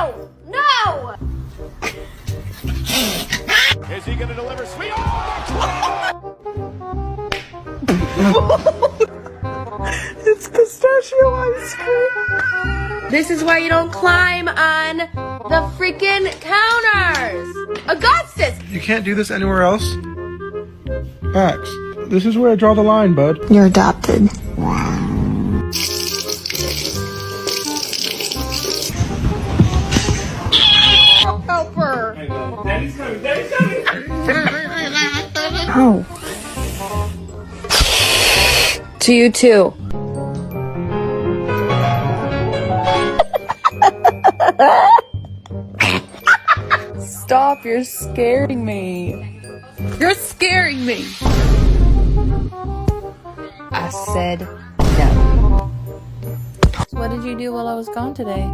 No! No! Is he gonna deliver sweet? It's pistachio ice cream. This is why you don't climb on the freaking counters. Augustus! You can't do this anywhere else? Max, this is where I draw the line, bud. You're adopted. Help her. Daddy's coming. Daddy's coming. Oh. To you too. Stop, you're scaring me. You're scaring me. I said no. So what did you do while I was gone today?